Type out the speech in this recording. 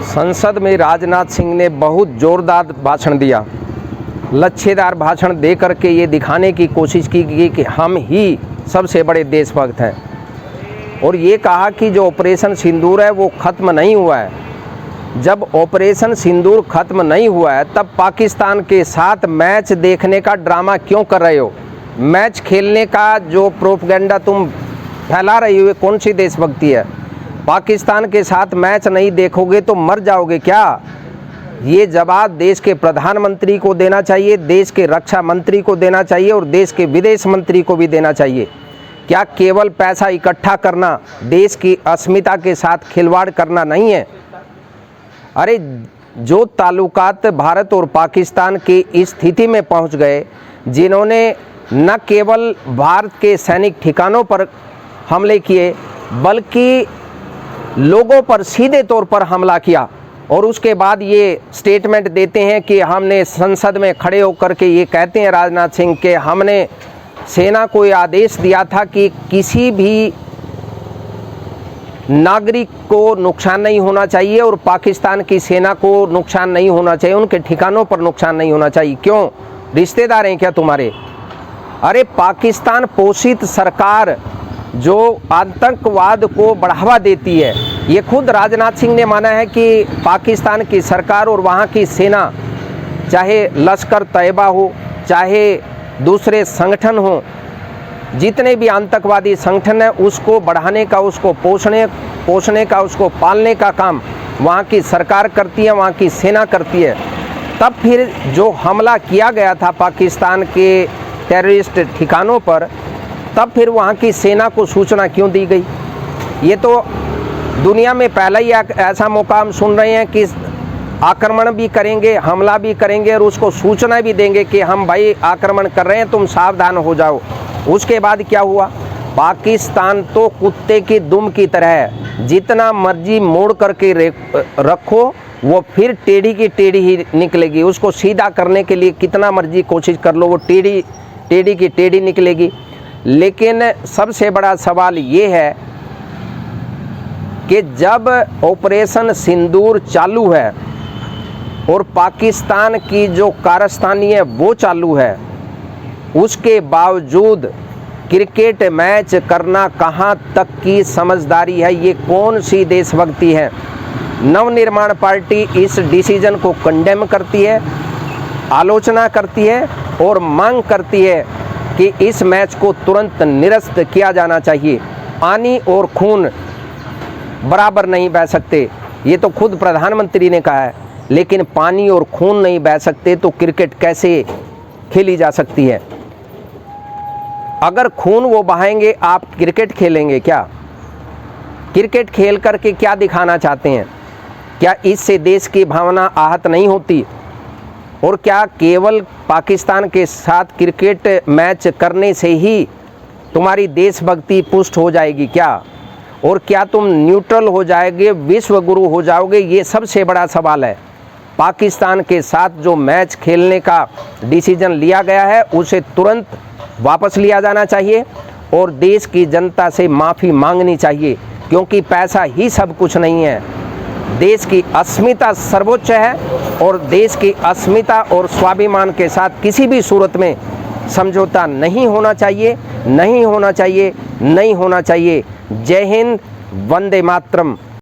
संसद में राजनाथ सिंह ने बहुत जोरदार भाषण दिया। लच्छेदार भाषण दे करके ये दिखाने की कोशिश की गई कि हम ही सबसे बड़े देशभक्त हैं, और ये कहा कि जो ऑपरेशन सिंदूर है वो ख़त्म नहीं हुआ है। जब ऑपरेशन सिंदूर ख़त्म नहीं हुआ है तब पाकिस्तान के साथ मैच देखने का ड्रामा क्यों कर रहे हो? मैच खेलने का जो प्रोपगेंडा तुम फैला रही हो, कौन सी देशभक्ति है? पाकिस्तान के साथ मैच नहीं देखोगे तो मर जाओगे क्या? ये जवाब देश के प्रधानमंत्री को देना चाहिए, देश के रक्षा मंत्री को देना चाहिए और देश के विदेश मंत्री को भी देना चाहिए। क्या केवल पैसा इकट्ठा करना देश की अस्मिता के साथ खिलवाड़ करना नहीं है? अरे जो ताल्लुकात भारत और पाकिस्तान की इस स्थिति में पहुंच गए, जिन्होंने न केवल भारत के सैनिक ठिकानों पर हमले किए बल्कि लोगों पर सीधे तौर पर हमला किया, और उसके बाद ये स्टेटमेंट देते हैं कि हमने संसद में खड़े होकर के ये कहते हैं राजनाथ सिंह के हमने सेना को ये आदेश दिया था कि किसी भी नागरिक को नुकसान नहीं होना चाहिए और पाकिस्तान की सेना को नुकसान नहीं होना चाहिए, उनके ठिकानों पर नुकसान नहीं होना चाहिए। क्यों? रिश्तेदार हैं क्या तुम्हारे? अरे पाकिस्तान पोषित सरकार जो आतंकवाद को बढ़ावा देती है, ये खुद राजनाथ सिंह ने माना है कि पाकिस्तान की सरकार और वहाँ की सेना, चाहे लश्कर तैयबा हो चाहे दूसरे संगठन हो, जितने भी आतंकवादी संगठन है उसको बढ़ाने का, उसको पोषणे का, उसको पालने का काम वहाँ की सरकार करती है, वहाँ की सेना करती है। तब फिर जो हमला किया गया था पाकिस्तान के टेररिस्ट ठिकानों पर, तब फिर वहाँ की सेना को सूचना क्यों दी गई? ये तो दुनिया में पहला ही ऐसा मौका हम सुन रहे हैं कि आक्रमण भी करेंगे, हमला भी करेंगे और उसको सूचना भी देंगे कि हम भाई आक्रमण कर रहे हैं, तुम सावधान हो जाओ। उसके बाद क्या हुआ? पाकिस्तान तो कुत्ते की दुम की तरह है, जितना मर्जी मोड़ करके रखो वो फिर टेढ़ी की टेढ़ी ही निकलेगी। उसको सीधा करने के लिए कितना मर्जी कोशिश कर लो, वो टेढ़ी की टेढ़ी निकलेगी। लेकिन सबसे बड़ा सवाल ये है कि जब ऑपरेशन सिंदूर चालू है और पाकिस्तान की जो कारस्तानी है वो चालू है, उसके बावजूद क्रिकेट मैच करना कहाँ तक की समझदारी है? ये कौन सी देशभक्ति है? नवनिर्माण पार्टी इस डिसीजन को कंडेम करती है, आलोचना करती है और मांग करती है कि इस मैच को तुरंत निरस्त किया जाना चाहिए। पानी और खून बराबर नहीं बह सकते, ये तो खुद प्रधानमंत्री ने कहा है, लेकिन पानी और खून नहीं बह सकते तो क्रिकेट कैसे खेली जा सकती है? अगर खून वो बहाएंगे आप क्रिकेट खेलेंगे क्या? क्रिकेट खेल करके क्या दिखाना चाहते हैं? क्या इससे देश की भावना आहत नहीं होती? और क्या केवल पाकिस्तान के साथ क्रिकेट मैच करने से ही तुम्हारी देशभक्ति पुष्ट हो जाएगी क्या? और क्या तुम न्यूट्रल हो जाओगे, विश्व गुरु हो जाओगे? ये सबसे बड़ा सवाल है। पाकिस्तान के साथ जो मैच खेलने का डिसीजन लिया गया है उसे तुरंत वापस लिया जाना चाहिए और देश की जनता से माफ़ी मांगनी चाहिए, क्योंकि पैसा ही सब कुछ नहीं है। देश की अस्मिता सर्वोच्च है और देश की अस्मिता और स्वाभिमान के साथ किसी भी सूरत में समझौता नहीं होना चाहिए, नहीं होना चाहिए, नहीं होना चाहिए। जय हिंद, वंदे मातरम।